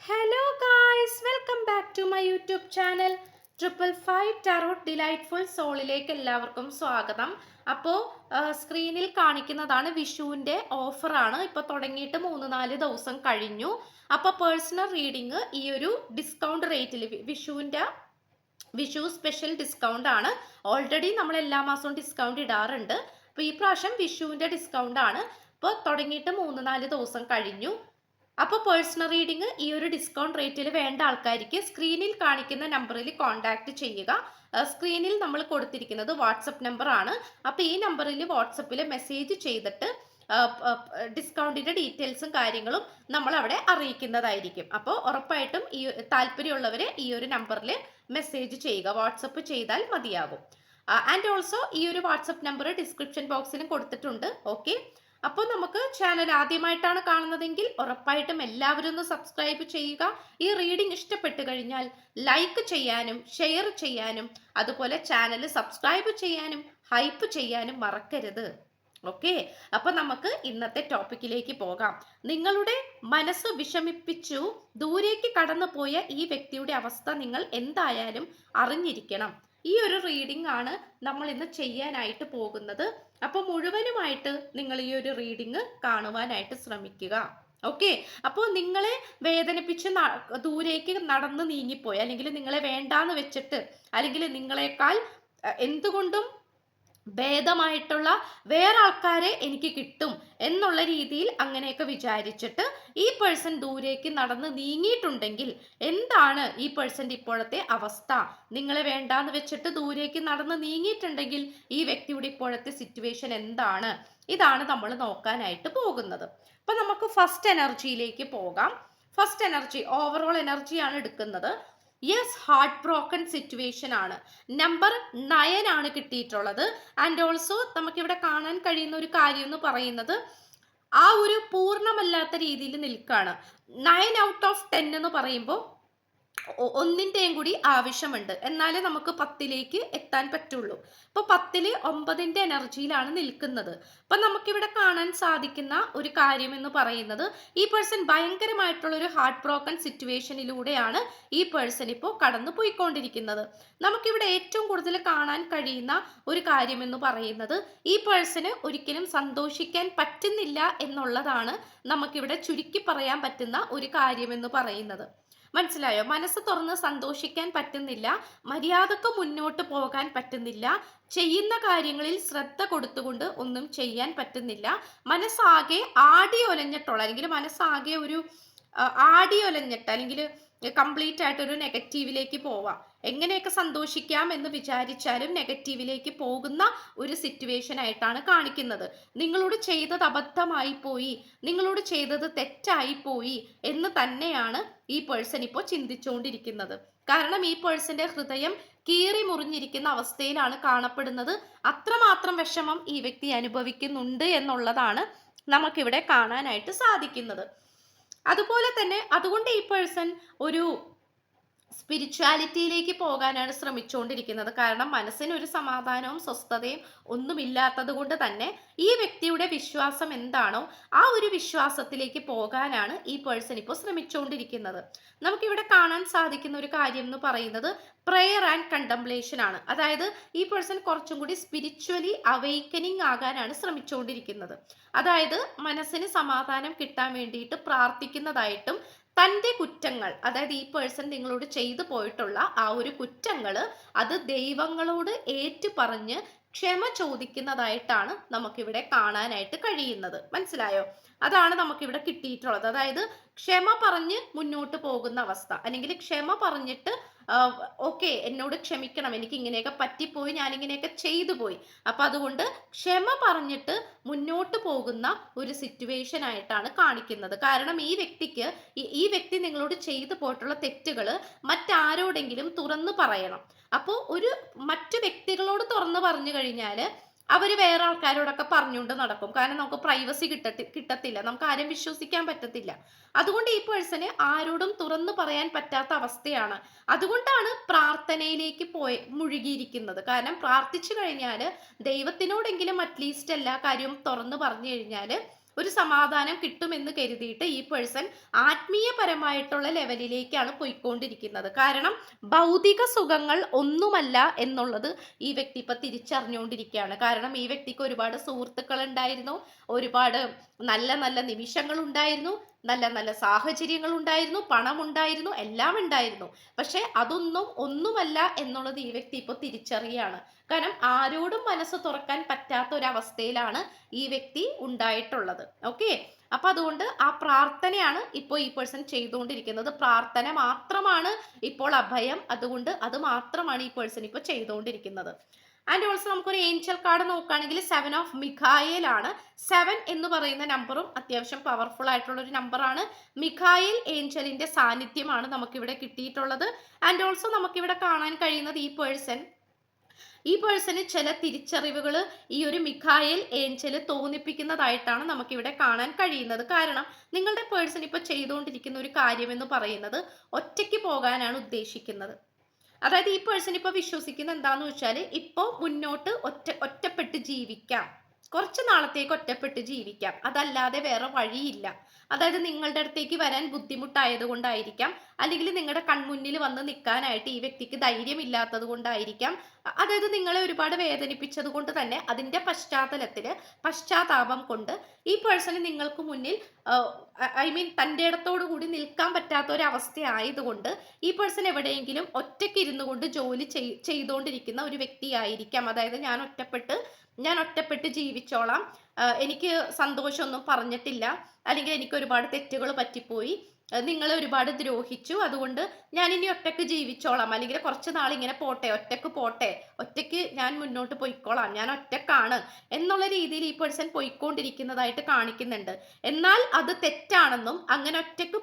Hello guys, welcome back to my YouTube channel. 555 Tarot Delightful Soulയിലേക്ക് എല്ലാവർക്കും സ്വാഗതം. അപ്പോൾ സ്ക്രീനിൽ കാണിക്കുന്നതാണ് വിഷുവിൻ്റെ ഓഫറാണ്. ഇപ്പോൾ തുടങ്ങിയിട്ട് 3-4 ദിവസം കഴിഞ്ഞു. അപ്പോൾ പേഴ്സണൽ റീഡിങ് ഈ ഒരു ഡിസ്കൗണ്ട് റേറ്റിൽ വിഷു സ്പെഷ്യൽ ഡിസ്കൗണ്ട് ആണ്. ഓൾറെഡി നമ്മൾ എല്ലാ മാസവും ഡിസ്കൗണ്ട് ഇടാറുണ്ട്. അപ്പോൾ ഈ പ്രാവശ്യം വിഷുവിൻ്റെ ഡിസ്കൗണ്ട് ആണ്. ഇപ്പോൾ തുടങ്ങിയിട്ട് 3-4 ദിവസം കഴിഞ്ഞു. അപ്പോൾ പേഴ്സണൽ റീഡിംഗ് ഈ ഒരു ഡിസ്കൗണ്ട് റേറ്റിൽ വേണ്ട ആൾക്കാർക്ക് സ്ക്രീനിൽ കാണിക്കുന്ന നമ്പറിൽ കോൺടാക്ട് ചെയ്യുക. സ്ക്രീനിൽ നമ്മൾ കൊടുത്തിരിക്കുന്നത് വാട്സപ്പ് നമ്പർ ആണ്. അപ്പോൾ ഈ നമ്പറിൽ വാട്സപ്പിൽ മെസ്സേജ് ചെയ്തിട്ട് ഡിസ്കൗണ്ടിൻ്റെ ഡീറ്റെയിൽസും കാര്യങ്ങളും നമ്മൾ അവിടെ അറിയിക്കുന്നതായിരിക്കും. അപ്പോൾ ഉറപ്പായിട്ടും ഈ താല്പര്യമുള്ളവർ ഈ ഒരു നമ്പറിൽ മെസ്സേജ് ചെയ്യുക, വാട്സപ്പ് ചെയ്താൽ മതിയാകും. ആൻഡ് ഓൾസോ ഈ ഒരു വാട്സപ്പ് നമ്പർ ഡിസ്ക്രിപ്ഷൻ ബോക്സിലും കൊടുത്തിട്ടുണ്ട്. ഓക്കെ, അപ്പോൾ നമുക്ക് ചാനൽ ആദ്യമായിട്ടാണ് കാണുന്നതെങ്കിൽ ഉറപ്പായിട്ടും എല്ലാവരും ഒന്ന് സബ്സ്ക്രൈബ് ചെയ്യുക. ഈ റീഡിംഗ് ഇഷ്ടപ്പെട്ടു കഴിഞ്ഞാൽ ലൈക്ക് ചെയ്യാനും ഷെയർ ചെയ്യാനും അതുപോലെ ചാനൽ സബ്സ്ക്രൈബ് ചെയ്യാനും ഹൈപ്പ് ചെയ്യാനും മറക്കരുത്. ഓക്കെ, അപ്പോൾ നമുക്ക് ഇന്നത്തെ ടോപ്പിക്കിലേക്ക് പോകാം. നിങ്ങളുടെ മനസ്സ് വിഷമിപ്പിച്ചു ദൂരേക്ക് കടന്നുപോയ ഈ വ്യക്തിയുടെ അവസ്ഥ നിങ്ങൾ എന്തായാലും അറിഞ്ഞിരിക്കണം. ഈ ഒരു റീഡിംഗ് ആണ് നമ്മൾ ഇന്ന് ചെയ്യാനായിട്ട് പോകുന്നത്. അപ്പോൾ മുഴുവനുമായിട്ട് നിങ്ങൾ ഈ ഒരു റീഡിംഗ് കാണുവാനായിട്ട് ശ്രമിക്കുക. ഓക്കെ, അപ്പോൾ നിങ്ങളെ വേദനിപ്പിച്ച് ദൂരേക്ക് നടന്ന് നീങ്ങിപ്പോയി, അല്ലെങ്കിൽ നിങ്ങളെ വേണ്ടാന്ന് വെച്ചിട്ട്, അല്ലെങ്കിൽ നിങ്ങളെക്കാൾ എന്തുകൊണ്ടും ഭേദമായിട്ടുള്ള വേറെ ആൾക്കാരെ എനിക്ക് കിട്ടും എന്നുള്ള രീതിയിൽ അങ്ങനെയൊക്കെ വിചാരിച്ചിട്ട് ഈ പേഴ്സൺ ദൂരേക്ക് നടന്ന് നീങ്ങിയിട്ടുണ്ടെങ്കിൽ എന്താണ് ഈ പേഴ്സൻ്റെ ഇപ്പോഴത്തെ അവസ്ഥ? നിങ്ങളെ വേണ്ടാന്ന് വെച്ചിട്ട് ദൂരേക്ക് നടന്ന് നീങ്ങിയിട്ടുണ്ടെങ്കിൽ ഈ വ്യക്തിയുടെ ഇപ്പോഴത്തെ സിറ്റുവേഷൻ എന്താണ്? ഇതാണ് നമ്മൾ നോക്കാനായിട്ട് പോകുന്നത്. അപ്പൊ നമുക്ക് ഫസ്റ്റ് എനർജിയിലേക്ക് പോകാം. ഫസ്റ്റ് എനർജി ഓവറോൾ എനർജിയാണ് എടുക്കുന്നത്. യെസ്, ഹാർട്ട് ബ്രോക്കൺ സിറ്റുവേഷൻ ആണ്. നമ്പർ 9 ആണ് കിട്ടിയിട്ടുള്ളത്. ആൻഡ് ഓൾസോ നമുക്കിവിടെ കാണാൻ കഴിയുന്ന ഒരു കാര്യം എന്ന് പറയുന്നത് ആ ഒരു പൂർണ്ണമല്ലാത്ത രീതിയിൽ നിൽക്കുകയാണ്. 9 ഔട്ട് ഓഫ് 10 എന്ന് പറയുമ്പോൾ ഒന്നിൻ്റെയും കൂടി ആവശ്യമുണ്ട്, എന്നാലേ നമുക്ക് 10ലേക്ക് എത്താൻ പറ്റുള്ളൂ. ഇപ്പോൾ 10ല് 9ന്റെ എനർജിയിലാണ് നിൽക്കുന്നത്. അപ്പം നമുക്കിവിടെ കാണാൻ സാധിക്കുന്ന ഒരു കാര്യം എന്ന് പറയുന്നത് ഈ പേഴ്സൺ ഭയങ്കരമായിട്ടുള്ള ഒരു ഹാർട്ട് ബ്രോക്കൺ സിറ്റുവേഷനിലൂടെയാണ് ഈ പേഴ്സൺ ഇപ്പോൾ കടന്നു പോയിക്കൊണ്ടിരിക്കുന്നത്. നമുക്കിവിടെ ഏറ്റവും കൂടുതൽ കാണാൻ കഴിയുന്ന ഒരു കാര്യം എന്ന് പറയുന്നത് ഈ പേഴ്സണ് ഒരിക്കലും സന്തോഷിക്കാൻ പറ്റുന്നില്ല എന്നുള്ളതാണ് നമുക്കിവിടെ ചുരുക്കി പറയാൻ പറ്റുന്ന ഒരു കാര്യം എന്ന് പറയുന്നത്. മനസ്സിലായോ? മനസ്സ് തുറന്ന് സന്തോഷിക്കാൻ പറ്റുന്നില്ല, മര്യാദക്ക് മുന്നോട്ട് പോകാൻ പറ്റുന്നില്ല, ചെയ്യുന്ന കാര്യങ്ങളിൽ ശ്രദ്ധ കൊടുത്തുകൊണ്ട് ഒന്നും ചെയ്യാൻ പറ്റുന്നില്ല. മനസ്സാകെ ആടി ഒലഞ്ഞിട്ടുള്ള, അല്ലെങ്കിൽ മനസ്സാകെ ഒരു ആടി ഒലഞ്ഞിട്ട്, അല്ലെങ്കിൽ കംപ്ലീറ്റ് ആയിട്ട് ഒരു നെഗറ്റീവിലേക്ക് പോവാം. എങ്ങനെയൊക്കെ സന്തോഷിക്കാം എന്ന് വിചാരിച്ചാലും നെഗറ്റീവിലേക്ക് പോകുന്ന ഒരു സിറ്റുവേഷൻ ആയിട്ടാണ് കാണിക്കുന്നത്. നിങ്ങളോട് ചെയ്തത് അബദ്ധമായി പോയി, നിങ്ങളോട് ചെയ്തത് തെറ്റായി പോയി എന്ന് തന്നെയാണ് ഈ പേഴ്സൺ ഇപ്പോൾ ചിന്തിച്ചുകൊണ്ടിരിക്കുന്നത്. കാരണം ഈ പേഴ്സന്റെ ഹൃദയം കീറി മുറിഞ്ഞിരിക്കുന്ന അവസ്ഥയിലാണ് കാണപ്പെടുന്നത്. അത്രമാത്രം വിഷമം ഈ വ്യക്തി അനുഭവിക്കുന്നുണ്ട് എന്നുള്ളതാണ് നമുക്കിവിടെ കാണാനായിട്ട് സാധിക്കുന്നത്. അതുപോലെ തന്നെ അതുകൊണ്ട് ഈ പേഴ്സൺ ഒരു സ്പിരിച്വാലിറ്റിയിലേക്ക് പോകാനാണ് ശ്രമിച്ചുകൊണ്ടിരിക്കുന്നത്. കാരണം മനസ്സിന് ഒരു സമാധാനവും സ്വസ്ഥതയും ഒന്നുമില്ലാത്തത് കൊണ്ട് തന്നെ ഈ വ്യക്തിയുടെ വിശ്വാസം എന്താണോ ആ ഒരു വിശ്വാസത്തിലേക്ക് പോകാനാണ് ഈ പേഴ്സൺ ഇപ്പോൾ ശ്രമിച്ചുകൊണ്ടിരിക്കുന്നത്. നമുക്കിവിടെ കാണാൻ സാധിക്കുന്ന ഒരു കാര്യം എന്ന് പറയുന്നത് പ്രെയർ ആൻഡ് കണ്ടംപ്ലേഷൻ ആണ്. അതായത് ഈ പേഴ്സൺ കുറച്ചും കൂടി സ്പിരിച്വലി അവെയ്ക്കനിങ് ആകാനാണ് ശ്രമിച്ചുകൊണ്ടിരിക്കുന്നത്. അതായത് മനസ്സിന് സമാധാനം കിട്ടാൻ വേണ്ടിയിട്ട് പ്രാർത്ഥിക്കുന്നതായിട്ടും തൻ്റെ കുറ്റങ്ങൾ, അതായത് ഈ പേഴ്സൺ നിങ്ങളോട് ചെയ്തു പോയിട്ടുള്ള ആ ഒരു കുറ്റങ്ങൾ അത് ദൈവങ്ങളോട് ഏറ്റു പറഞ്ഞ് ക്ഷമ ചോദിക്കുന്നതായിട്ടാണ് നമുക്കിവിടെ കാണാനായിട്ട് കഴിയുന്നത്. മനസ്സിലായോ? അതാണ് നമുക്കിവിടെ കിട്ടിയിട്ടുള്ളത്. അതായത് ക്ഷമ പറഞ്ഞ് മുന്നോട്ട് പോകുന്ന അവസ്ഥ, അല്ലെങ്കിൽ ക്ഷമ പറഞ്ഞിട്ട് ഓക്കെ എന്നോട് ക്ഷമിക്കണം, എനിക്ക് ഇങ്ങനെയൊക്കെ പറ്റിപ്പോയി, ഞാനിങ്ങനെയൊക്കെ ചെയ്തു പോയി, അപ്പം അതുകൊണ്ട് ക്ഷമ പറഞ്ഞിട്ട് മുന്നോട്ട് പോകുന്ന ഒരു സിറ്റുവേഷൻ ആയിട്ടാണ് കാണിക്കുന്നത്. കാരണം ഈ വ്യക്തി നിങ്ങളോട് ചെയ്തു പോയിട്ടുള്ള തെറ്റുകൾ മറ്റാരോടെങ്കിലും തുറന്നു പറയണം. അപ്പോൾ മറ്റു വ്യക്തികളോട് തുറന്നു പറഞ്ഞു കഴിഞ്ഞാൽ അവർ വേറെ ആൾക്കാരോടൊക്കെ പറഞ്ഞുകൊണ്ട് നടക്കും. കാരണം നമുക്ക് പ്രൈവസി കിട്ടത്തില്ല, നമുക്ക് ആരും വിശ്വസിക്കാൻ പറ്റത്തില്ല. അതുകൊണ്ട് ഈ പേഴ്സണ് ആരോടും തുറന്നു പറയാൻ പറ്റാത്ത അവസ്ഥയാണ്. അതുകൊണ്ടാണ് പ്രാർത്ഥനയിലേക്ക് മുഴുകിയിരിക്കുന്നത്. കാരണം പ്രാർത്ഥിച്ചു കഴിഞ്ഞാൽ ദൈവത്തിനോടെങ്കിലും അറ്റ്ലീസ്റ്റ് എല്ലാ കാര്യവും തുറന്നു പറഞ്ഞു കഴിഞ്ഞാൽ ഒരു സമാധാനം കിട്ടുമെന്ന് കരുതിയിട്ട് ഈ പേഴ്സൺ ആത്മീയപരമായിട്ടുള്ള ലെവലിലേക്കാണ് പോയിക്കൊണ്ടിരിക്കുന്നത്. കാരണം ഭൗതിക സുഖങ്ങൾ ഒന്നുമല്ല എന്നുള്ളത് ഈ വ്യക്തി ഇപ്പൊ തിരിച്ചറിഞ്ഞുകൊണ്ടിരിക്കുകയാണ്. കാരണം ഈ വ്യക്തിക്ക് ഒരുപാട് സുഹൃത്തുക്കൾ ഉണ്ടായിരുന്നു, ഒരുപാട് നല്ല നല്ല നിമിഷങ്ങൾ ഉണ്ടായിരുന്നു, നല്ല നല്ല സാഹചര്യങ്ങൾ ഉണ്ടായിരുന്നു, പണം ഉണ്ടായിരുന്നു, എല്ലാം ഉണ്ടായിരുന്നു. പക്ഷെ അതൊന്നും ഒന്നുമല്ല എന്നുള്ളത് ഈ വ്യക്തി ഇപ്പോൾ തിരിച്ചറിയാണ്. കാരണം ആരോടും മനസ്സ് തുറക്കാൻ പറ്റാത്ത ഒരവസ്ഥയിലാണ് ഈ വ്യക്തി ഉണ്ടായിട്ടുള്ളത്. ഓക്കെ, അപ്പൊ അതുകൊണ്ട് ആ പ്രാർത്ഥനയാണ് ഇപ്പോൾ ഈ പേഴ്സൺ ചെയ്തുകൊണ്ടിരിക്കുന്നത്. പ്രാർത്ഥന മാത്രമാണ് ഇപ്പോൾ അഭയം. അതുകൊണ്ട് അത് മാത്രമാണ് ഈ പേഴ്സൺ ഇപ്പോൾ ചെയ്തുകൊണ്ടിരിക്കുന്നത്. ആൻഡ് ഓൾസോ നമുക്കൊരു ഏഞ്ചൽ കാർഡ് നോക്കുകയാണെങ്കിൽ 7 ഓഫ് മിഖായേൽ ആണ്. 7 എന്ന് പറയുന്ന നമ്പറും അത്യാവശ്യം പവർഫുൾ ആയിട്ടുള്ള ഒരു നമ്പറാണ്. മിഖായേൽ ഏഞ്ചലിന്റെ സാന്നിധ്യമാണ് നമുക്കിവിടെ കിട്ടിയിട്ടുള്ളത്. ആൻഡ് ഓൾസോ നമുക്കിവിടെ കാണാൻ കഴിയുന്നത് ഈ പേഴ്സന് ചില തിരിച്ചറിവുകൾ ഈ ഒരു മിഖായേൽ ഏഞ്ചൽ തോന്നിപ്പിക്കുന്നതായിട്ടാണ് നമുക്കിവിടെ കാണാൻ കഴിയുന്നത്. കാരണം നിങ്ങളുടെ പേഴ്സൺ ഇപ്പൊ ചെയ്തുകൊണ്ടിരിക്കുന്ന ഒരു കാര്യം എന്ന് പറയുന്നത് ഒറ്റയ്ക്ക് പോകാനാണ് ഉദ്ദേശിക്കുന്നത്. അതായത് ഈ പേഴ്സൺ ഇപ്പൊ വിശ്വസിക്കുന്ന എന്താന്ന് വെച്ചാൽ ഇപ്പോൾ മുന്നോട്ട് ഒറ്റപ്പെട്ട് ജീവിക്കാം, കുറച്ച് നാളത്തേക്ക് ഒറ്റപ്പെട്ട് ജീവിക്കാം, അതല്ലാതെ വേറെ വഴിയില്ല. അതായത് നിങ്ങളുടെ അടുത്തേക്ക് വരാൻ ബുദ്ധിമുട്ടായത് കൊണ്ടായിരിക്കാം, അല്ലെങ്കിൽ നിങ്ങളുടെ കൺമുന്നിൽ വന്ന് നിൽക്കാനായിട്ട് ഈ വ്യക്തിക്ക് ധൈര്യമില്ലാത്തത് കൊണ്ടായിരിക്കാം, അതായത് നിങ്ങളെ ഒരുപാട് വേദനിപ്പിച്ചത് കൊണ്ട് തന്നെ അതിന്റെ പശ്ചാത്താപം കൊണ്ട് ഈ പേഴ്സണ് നിങ്ങൾക്ക് മുന്നിൽ തൻ്റെ ഇടത്തോടു കൂടി നിൽക്കാൻ പറ്റാത്ത ഒരു അവസ്ഥ ആയതുകൊണ്ട് ഈ പേഴ്സൺ എവിടെയെങ്കിലും ഒറ്റയ്ക്ക് ഇരുന്നു കൊണ്ട് ജോലി ചെയ്തുകൊണ്ടിരിക്കുന്ന ഒരു വ്യക്തിയായിരിക്കാം. അതായത് ഞാൻ ഒറ്റപ്പെട്ട് ജീവിച്ചോളാം, എനിക്ക് സന്തോഷമൊന്നും പറഞ്ഞിട്ടില്ല, അല്ലെങ്കിൽ എനിക്ക് ഒരുപാട് തെറ്റുകൾ പറ്റിപ്പോയി, നിങ്ങളെ ഒരുപാട് ദ്രോഹിച്ചു, അതുകൊണ്ട് ഞാൻ ഇനി ഒറ്റയ്ക്ക് ജീവിച്ചോളാം, അല്ലെങ്കിൽ കുറച്ച് നാൾ ഇങ്ങനെ പോട്ടെ, ഒറ്റയ്ക്ക് ഞാൻ മുന്നോട്ട് പോയിക്കോളാം, ഞാൻ ഒറ്റക്കാണ് എന്നുള്ള രീതിയിൽ ഈ പേഴ്സൺ പോയിക്കൊണ്ടിരിക്കുന്നതായിട്ട് കാണിക്കുന്നുണ്ട്. എന്നാൽ അത് തെറ്റാണെന്നും അങ്ങനെ ഒറ്റയ്ക്ക്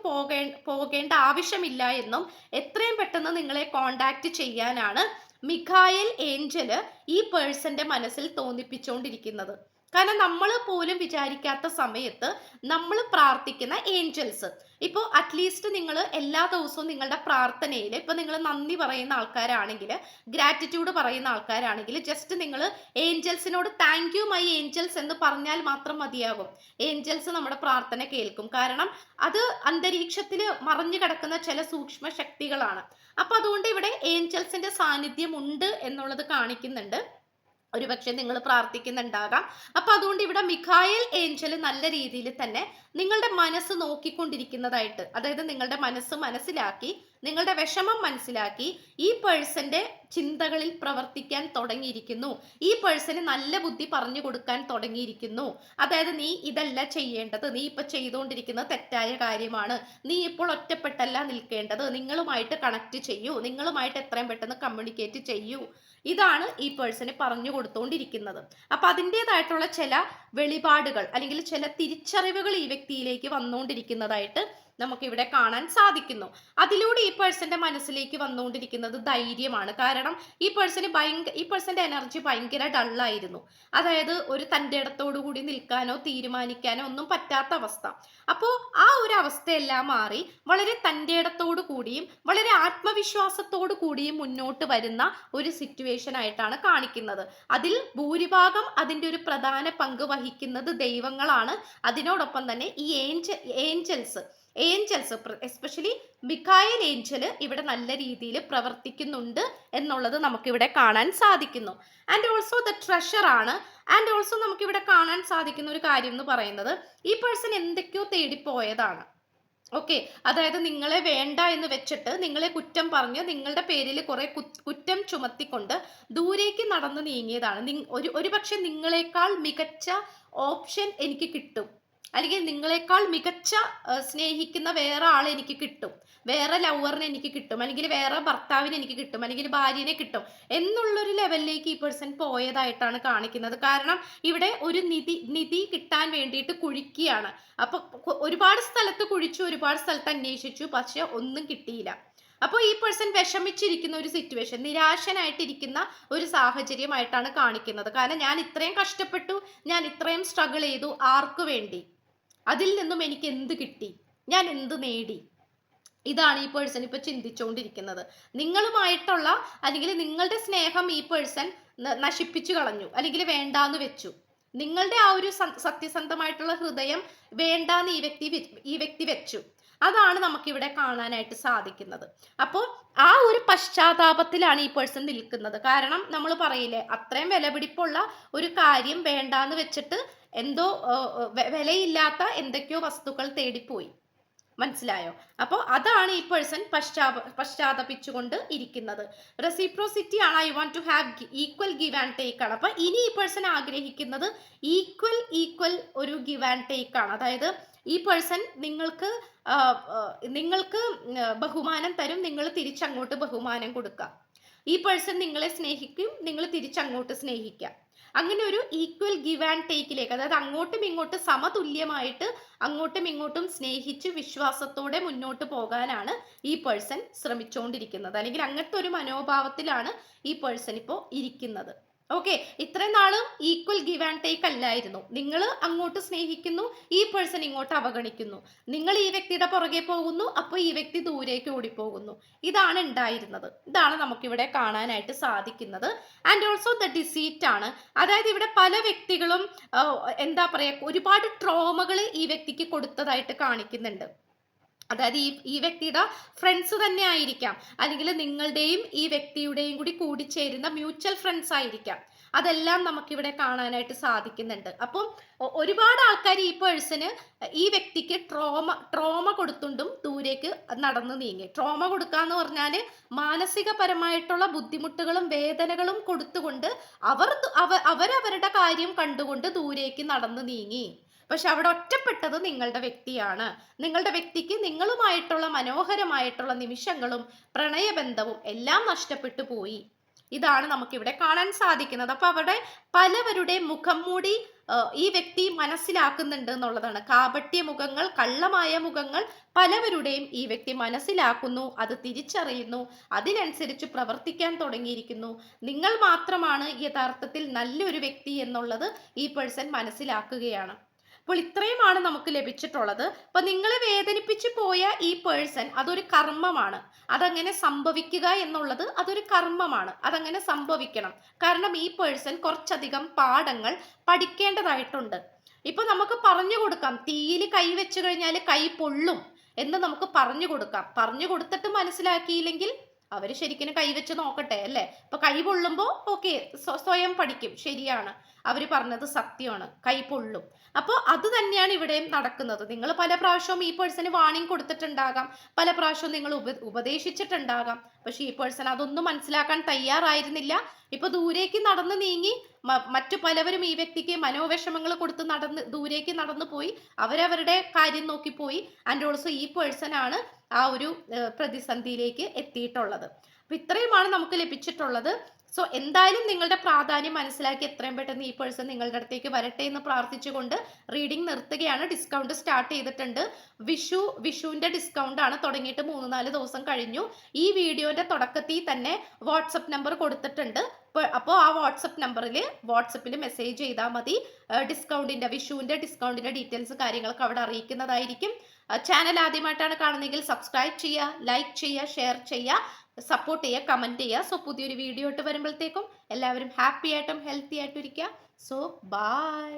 പോകേണ്ട ആവശ്യമില്ല എന്നും എത്രയും പെട്ടെന്ന് നിങ്ങളെ കോണ്ടാക്ട് ചെയ്യാനാണ് മിഖായേൽ ഏഞ്ചല് ഈ പേഴ്സന്റെ മനസ്സിൽ തോന്നിപ്പിച്ചുകൊണ്ടിരിക്കുന്നത്. കാരണം നമ്മൾ പോലും വിചാരിക്കാത്ത സമയത്ത് നമ്മൾ പ്രാർത്ഥിക്കുന്ന ഏഞ്ചൽസ്, ഇപ്പോൾ അറ്റ്ലീസ്റ്റ് നിങ്ങൾ എല്ലാ ദിവസവും നിങ്ങളുടെ പ്രാർത്ഥനയിൽ ഇപ്പൊ നിങ്ങൾ നന്ദി പറയുന്ന ആൾക്കാരാണെങ്കിൽ, ഗ്രാറ്റിറ്റ്യൂഡ് പറയുന്ന ആൾക്കാരാണെങ്കിൽ, ജസ്റ്റ് നിങ്ങൾ ഏഞ്ചൽസിനോട് താങ്ക് യു മൈ ഏഞ്ചൽസ് എന്ന് പറഞ്ഞാൽ മാത്രം മതിയാകും. ഏഞ്ചൽസ് നമ്മുടെ പ്രാർത്ഥന കേൾക്കും. കാരണം അത് അന്തരീക്ഷത്തിൽ മറഞ്ഞു കിടക്കുന്ന ചില സൂക്ഷ്മ ശക്തികളാണ്. അപ്പൊ അതുകൊണ്ട് ഇവിടെ ഏഞ്ചൽസിന്റെ സാന്നിധ്യം ഉണ്ട് എന്നുള്ളത് കാണിക്കുന്നുണ്ട്. ഒരുപക്ഷെ നിങ്ങൾ പ്രാർത്ഥിക്കുന്നുണ്ടാകാം. അപ്പൊ അതുകൊണ്ട് ഇവിടെ മിഖായേൽ ഏഞ്ചൽ നല്ല രീതിയിൽ തന്നെ നിങ്ങളുടെ മനസ്സ് നോക്കിക്കൊണ്ടിരിക്കുന്നതായിട്ട്, അതായത് നിങ്ങളുടെ മനസ്സ് മനസ്സിലാക്കി, നിങ്ങളുടെ വിഷമം മനസ്സിലാക്കി ഈ പേഴ്സന്റെ ചിന്തകളിൽ പ്രവർത്തിക്കാൻ തുടങ്ങിയിരിക്കുന്നു. ഈ പേഴ്സന് നല്ല ബുദ്ധി പറഞ്ഞു കൊടുക്കാൻ തുടങ്ങിയിരിക്കുന്നു. അതായത് നീ ഇതല്ല ചെയ്യേണ്ടത്, നീ ഇപ്പൊ ചെയ്തുകൊണ്ടിരിക്കുന്നത് തെറ്റായ കാര്യമാണ്, നീ ഇപ്പോൾ ഒറ്റപ്പെട്ടല്ല നിൽക്കേണ്ടത്, നിങ്ങളുമായിട്ട് കണക്ട് ചെയ്യൂ, നിങ്ങളുമായിട്ട് എത്രയും പെട്ടെന്ന് കമ്മ്യൂണിക്കേറ്റ് ചെയ്യൂ, ഇതാണ് ഈ പേഴ്സണ് പറഞ്ഞു കൊടുത്തുകൊണ്ടിരിക്കുന്നത്. അപ്പൊ അതിൻ്റെതായിട്ടുള്ള ചില വെളിപാടുകൾ അല്ലെങ്കിൽ ചില തിരിച്ചറിവുകൾ ഈ വ്യക്തിയിലേക്ക് വന്നുകൊണ്ടിരിക്കുന്നതായിട്ട് നമുക്കിവിടെ കാണാൻ സാധിക്കുന്നു. അതിലൂടെ ഈ പേഴ്സന്റെ മനസ്സിലേക്ക് വന്നുകൊണ്ടിരിക്കുന്നത് ധൈര്യമാണ്. കാരണം ഈ പേഴ്സന്റെ എനർജി ഭയങ്കര ഡള്ളായിരുന്നു. അതായത് ഒരു തൻ്റെ ഇടത്തോടു കൂടി നിൽക്കാനോ തീരുമാനിക്കാനോ ഒന്നും പറ്റാത്ത അവസ്ഥ. അപ്പോൾ ആ ഒരു അവസ്ഥയെല്ലാം മാറി വളരെ തൻ്റെ ഇടത്തോടു കൂടിയും വളരെ ആത്മവിശ്വാസത്തോടു കൂടിയും മുന്നോട്ട് വരുന്ന ഒരു സിറ്റുവേഷൻ ആയിട്ടാണ് കാണിക്കുന്നത്. അതിൽ ഭൂരിഭാഗം അതിൻ്റെ ഒരു പ്രധാന പങ്ക് വഹിക്കുന്നത് ദൈവങ്ങളാണ്. അതിനോടൊപ്പം തന്നെ ഈ ഏഞ്ചൽസ് എസ്പെഷ്യലി മിഖായേൽ ഏഞ്ചല് ഇവിടെ നല്ല രീതിയിൽ പ്രവർത്തിക്കുന്നുണ്ട് എന്നുള്ളത് നമുക്കിവിടെ കാണാൻ സാധിക്കുന്നു. ആൻഡ് ഓൾസോ ദ ട്രഷർ ആണ്. ആൻഡ് ഓൾസോ നമുക്കിവിടെ കാണാൻ സാധിക്കുന്ന ഒരു കാര്യം എന്ന് പറയുന്നത് ഈ പേഴ്സൺ എന്തൊക്കെയോ തേടിപ്പോയതാണ്. ഓക്കെ, അതായത് നിങ്ങളെ വേണ്ട എന്ന് വെച്ചിട്ട് നിങ്ങളെ കുറ്റം പറഞ്ഞ് നിങ്ങളുടെ പേരിൽ കുറെ കുറ്റം ചുമത്തിക്കൊണ്ട് ദൂരേക്ക് നടന്നു നീങ്ങിയതാണ്. ഒരു പക്ഷെ നിങ്ങളെക്കാൾ മികച്ച ഓപ്ഷൻ എനിക്ക് കിട്ടും, അല്ലെങ്കിൽ നിങ്ങളെക്കാൾ മികച്ച സ്നേഹിക്കുന്ന വേറെ ആളെ എനിക്ക് കിട്ടും, വേറെ ലവറിനെ എനിക്ക് കിട്ടും, അല്ലെങ്കിൽ വേറെ ഭർത്താവിനെ എനിക്ക് കിട്ടും, അല്ലെങ്കിൽ ഭാര്യനെ കിട്ടും എന്നുള്ളൊരു ലെവലിലേക്ക് ഈ പേഴ്സൺ പോയതായിട്ടാണ് കാണിക്കുന്നത്. കാരണം ഇവിടെ ഒരു നിധി കിട്ടാൻ വേണ്ടിയിട്ട് കുഴിക്കുകയാണ്. അപ്പൊ ഒരുപാട് സ്ഥലത്ത് കുഴിച്ചു, ഒരുപാട് സ്ഥലത്ത് അന്വേഷിച്ചു, പക്ഷെ ഒന്നും കിട്ടിയില്ല. അപ്പോൾ ഈ പേഴ്സൺ വിഷമിച്ചിരിക്കുന്ന ഒരു സിറ്റുവേഷൻ, നിരാശനായിട്ടിരിക്കുന്ന ഒരു സാഹചര്യമായിട്ടാണ് കാണിക്കുന്നത്. കാരണം ഞാൻ ഇത്രയും കഷ്ടപ്പെട്ടു, ഞാൻ ഇത്രയും സ്ട്രഗിൾ ചെയ്തു, ആർക്കു വേണ്ടി? അതിൽ നിന്നും എനിക്ക് എന്ത് കിട്ടി? ഞാൻ എന്ത് നേടി? ഇതാണ് ഈ പേഴ്സൺ ഇപ്പൊ ചിന്തിച്ചുകൊണ്ടിരിക്കുന്നത്. നിങ്ങളുമായിട്ടുള്ള അല്ലെങ്കിൽ നിങ്ങളുടെ സ്നേഹം ഈ പേഴ്സൺ നശിപ്പിച്ചു കളഞ്ഞു, അല്ലെങ്കിൽ വേണ്ടാന്ന് വെച്ചു. നിങ്ങളുടെ ആ ഒരു സത്യസന്ധമായിട്ടുള്ള ഹൃദയം വേണ്ടാന്ന് ഈ വ്യക്തി വെച്ചു. അതാണ് നമുക്കിവിടെ കാണാനായിട്ട് സാധിക്കുന്നത്. അപ്പോൾ ആ ഒരു പശ്ചാത്താപത്തിലാണ് ഈ പേഴ്സൺ നിൽക്കുന്നത്. കാരണം നമ്മൾ പറയില്ലേ, അത്രയും വിലപിടിപ്പുള്ള ഒരു കാര്യം വേണ്ടാന്ന് വെച്ചിട്ട് എന്തോ വിലയില്ലാത്ത എന്തൊക്കെയോ വസ്തുക്കൾ തേടിപ്പോയി. മനസ്സിലായോ? അപ്പോൾ അതാണ് ഈ പേഴ്സൺ പശ്ചാത്തപിച്ചുകൊണ്ട് ഇരിക്കുന്നത്. റെസിപ്രോസിറ്റി ആണ്. I want to have equal give and take ആണ്. അപ്പൊ ഇനി ഈ പേഴ്സൺ ആഗ്രഹിക്കുന്നത് ഈക്വൽ ഒരു ഗിവ് ആൻഡ് ടേക്ക് ആണ്. അതായത് ഈ പേഴ്സൺ നിങ്ങൾക്ക് ബഹുമാനം തരും, നിങ്ങൾ തിരിച്ചങ്ങോട്ട് ബഹുമാനം കൊടുക്കുക. ഈ പേഴ്സൺ നിങ്ങളെ സ്നേഹിക്കും, നിങ്ങൾ തിരിച്ചങ്ങോട്ട് സ്നേഹിക്കുക. അങ്ങനെ ഒരു ഈക്വൽ ഗിവ് ആൻഡ് ടേക്കിലേക്ക്, അതായത് അങ്ങോട്ടും ഇങ്ങോട്ടും സമതുല്യമായിട്ട് അങ്ങോട്ടും ഇങ്ങോട്ടും സ്നേഹിച്ച് വിശ്വാസത്തോടെ മുന്നോട്ട് പോകാനാണ് ഈ പേഴ്സൺ ശ്രമിച്ചുകൊണ്ടിരിക്കുന്നത്. അല്ലെങ്കിൽ അങ്ങനത്തെ ഒരു മനോഭാവത്തിലാണ് ഈ പേഴ്സൺ ഇപ്പോൾ ഇരിക്കുന്നത്. ഓക്കെ, ഇത്രയും നാളും ഈക്വൽ ഗിവ് ആൻഡ് ടേക്ക് അല്ലായിരുന്നു. നിങ്ങൾ അങ്ങോട്ട് സ്നേഹിക്കുന്നു, ഈ പേഴ്സൺ ഇങ്ങോട്ട് അവഗണിക്കുന്നു. നിങ്ങൾ ഈ വ്യക്തിയുടെ പുറകെ പോകുന്നു, അപ്പോൾ ഈ വ്യക്തി ദൂരേക്ക് ഓടിപ്പോകുന്നു. ഇതാണ് ഉണ്ടായിരുന്നത്. ഇതാണ് നമുക്കിവിടെ കാണാനായിട്ട് സാധിക്കുന്നത്. ആൻഡ് ഓൾസോ ദ ഡിസീറ്റ് ആണ്. അതായത് ഇവിടെ പല വ്യക്തികളും എന്താ പറയുക, ഒരുപാട് ട്രോമകൾ ഈ വ്യക്തിക്ക് കൊടുത്തതായിട്ട് കാണിക്കുന്നുണ്ട്. അതായത് ഈ വ്യക്തിയുടെ ഫ്രണ്ട്സ് തന്നെ ആയിരിക്കാം, അല്ലെങ്കിൽ നിങ്ങളുടെയും ഈ വ്യക്തിയുടെയും കൂടി കൂടിച്ചേരുന്ന മ്യൂച്വൽ ഫ്രണ്ട്സ് ആയിരിക്കാം. അതെല്ലാം നമുക്കിവിടെ കാണാനായിട്ട് സാധിക്കുന്നുണ്ട്. അപ്പം ഒരുപാട് ആൾക്കാർ ഈ പേഴ്സണ് ഈ വ്യക്തിക്ക് ട്രോമ കൊടുത്തുകൊണ്ടും ദൂരേക്ക് നടന്നു നീങ്ങി. ട്രോമ കൊടുക്കാന്ന് പറഞ്ഞാൽ മാനസികപരമായിട്ടുള്ള ബുദ്ധിമുട്ടുകളും വേദനകളും കൊടുത്തുകൊണ്ട് അവരവരുടെ കാര്യം കണ്ടുകൊണ്ട് ദൂരേക്ക് നടന്നു നീങ്ങി. പക്ഷെ അവിടെ ഒറ്റപ്പെട്ടത് നിങ്ങളുടെ വ്യക്തിയാണ്. നിങ്ങളുടെ വ്യക്തിക്ക് നിങ്ങളുമായിട്ടുള്ള മനോഹരമായിട്ടുള്ള നിമിഷങ്ങളും പ്രണയബന്ധവും എല്ലാം നഷ്ടപ്പെട്ടു പോയി. ഇതാണ് നമുക്കിവിടെ കാണാൻ സാധിക്കുന്നത്. അപ്പൊ അവിടെ പലവരുടെ മുഖം മൂടി ഈ വ്യക്തി മനസ്സിലാക്കുന്നുണ്ട് എന്നുള്ളതാണ്. കാപട്യ മുഖങ്ങൾ, കള്ളമായ മുഖങ്ങൾ പലവരുടെയും ഈ വ്യക്തി മനസ്സിലാക്കുന്നു, അത് തിരിച്ചറിയുന്നു, അതിനനുസരിച്ച് പ്രവർത്തിക്കാൻ തുടങ്ങിയിരിക്കുന്നു. നിങ്ങൾ മാത്രമാണ് യഥാർത്ഥത്തിൽ നല്ലൊരു വ്യക്തി എന്നുള്ളത് ഈ പേഴ്സൺ മനസ്സിലാക്കുകയാണ്. അപ്പോൾ ഇത്രയുമാണ് നമുക്ക് ലഭിച്ചിട്ടുള്ളത്. അപ്പൊ നിങ്ങളെ വേദനിപ്പിച്ചു പോയ ഈ പേഴ്സൺ അതൊരു കർമ്മമാണ്. അതങ്ങനെ സംഭവിക്കുക എന്നുള്ളത് അതൊരു കർമ്മമാണ്. അതങ്ങനെ സംഭവിക്കണം. കാരണം ഈ പേഴ്സൺ കുറച്ചധികം പാഠങ്ങൾ പഠിക്കേണ്ടതായിട്ടുണ്ട്. ഇപ്പൊ നമുക്ക് പറഞ്ഞു കൊടുക്കാം, തീയിൽ കൈ വെച്ചു കഴിഞ്ഞാൽ കൈ പൊള്ളും എന്ന് നമുക്ക് പറഞ്ഞു കൊടുക്കാം. പറഞ്ഞു കൊടുത്തിട്ട് മനസ്സിലാക്കിയില്ലെങ്കിൽ അവര് ശരിക്കും കൈവച്ച് നോക്കട്ടെ, അല്ലേ? ഇപ്പൊ കൈ പൊള്ളുമ്പോൾ ഓക്കെ, സ്വയം പഠിക്കും, ശരിയാണ്, അവര് പറഞ്ഞത് സത്യമാണ്, കൈ പൊള്ളും. അപ്പോൾ അത് തന്നെയാണ് ഇവിടെയും നടക്കുന്നത്. നിങ്ങൾ പല പ്രാവശ്യവും ഈ പേഴ്സണ് വാണിംഗ് കൊടുത്തിട്ടുണ്ടാകാം, പല പ്രാവശ്യവും നിങ്ങൾ ഉപദേശിച്ചിട്ടുണ്ടാകാം. പക്ഷെ ഈ പേഴ്സൺ അതൊന്നും മനസ്സിലാക്കാൻ തയ്യാറായിരുന്നില്ല. ഇപ്പൊ ദൂരേക്ക് നടന്നു നീങ്ങി, മറ്റു പലവരും ഈ വ്യക്തിക്ക് മനോവിഷമങ്ങൾ കൊടുത്ത് ദൂരേക്ക് നടന്നു പോയി, അവരവരുടെ കാര്യം നോക്കിപ്പോയി. ആൻഡ് ഓൾസോ ഈ പേഴ്സൺ ആണ് ആ ഒരു പ്രതിസന്ധിയിലേക്ക് എത്തിയിട്ടുള്ളത്. അപ്പൊ ഇത്രയുമാണ് നമുക്ക് ലഭിച്ചിട്ടുള്ളത്. സോ എന്തായാലും നിങ്ങളുടെ പ്രാധാന്യം മനസ്സിലാക്കി എത്രയും പെട്ടെന്ന് ഈ പേഴ്സൺ നിങ്ങളുടെ അടുത്തേക്ക് വരട്ടെ എന്ന് പ്രാർത്ഥിച്ചുകൊണ്ട് റീഡിംഗ് നിർത്തുകയാണ്. ഡിസ്കൗണ്ട് സ്റ്റാർട്ട് ചെയ്തിട്ടുണ്ട്. വിഷുവിന്റെ ഡിസ്കൗണ്ട് ആണ്, തുടങ്ങിയിട്ട് 3-4 ദിവസം കഴിഞ്ഞു. ഈ വീഡിയോന്റെ തുടക്കത്തിൽ തന്നെ വാട്സപ്പ് നമ്പർ കൊടുത്തിട്ടുണ്ട്. അപ്പോൾ ആ വാട്സപ്പിൽ മെസ്സേജ് ചെയ്താൽ മതി. വിഷുവിന്റെ ഡിസ്കൗണ്ടിന്റെ ഡീറ്റെയിൽസ് കാര്യങ്ങളൊക്കെ അവിടെ അറിയിക്കുന്നതായിരിക്കും. ചാനൽ ആദ്യമായിട്ടാണ് കാണുന്നതെങ്കിൽ സബ്സ്ക്രൈബ് ചെയ്യുക, ലൈക്ക് ചെയ്യുക, ഷെയർ ചെയ്യുക, സപ്പോർട്ട് ചെയ്യുക, കമന്റ് ചെയ്യുക. സോ പുതിയൊരു വീഡിയോ ഇട്ട് വരുമ്പോഴത്തേക്കും എല്ലാവരും ഹാപ്പി ആയിട്ടും ഹെൽത്തി ആയിട്ടും ഇരിക്കുക. So by.